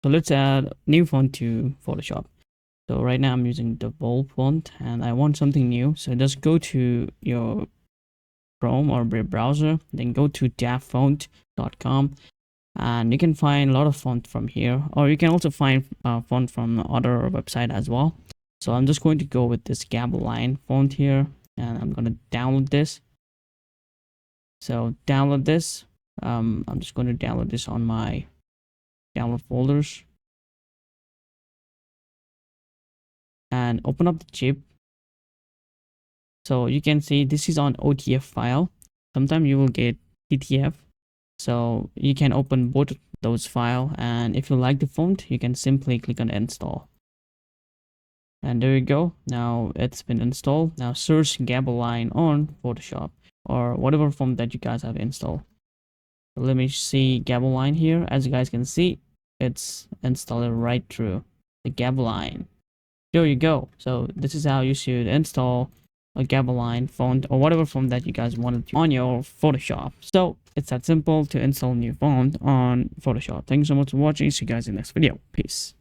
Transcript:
So let's add new font to Photoshop. So right now I'm using the bold font and I want something new. So just go to your Chrome or browser, then go to dapfont.com and you can find a lot of font from here, or you can also find font from other website as well. So I'm just going to go with this Gabaline font here and I'm going to download this. So download this. I'm just going to download this on my download folders and open up the zip. So you can see this is on OTF file. Sometimes you will get TTF. So you can open both those files, and if you like the font, you can simply click on install. And there you go. Now it's been installed. Now search Gabaline on Photoshop or whatever font that you guys have installed. So let me see Gabaline here. As you guys can see, it's installed right through the Gabaline. There you go. So this is how you should install a Gabaline font or whatever font that you guys wanted to on your Photoshop. So it's that simple to install new font on Photoshop. Thank you so much for watching. See you guys in the next video. Peace.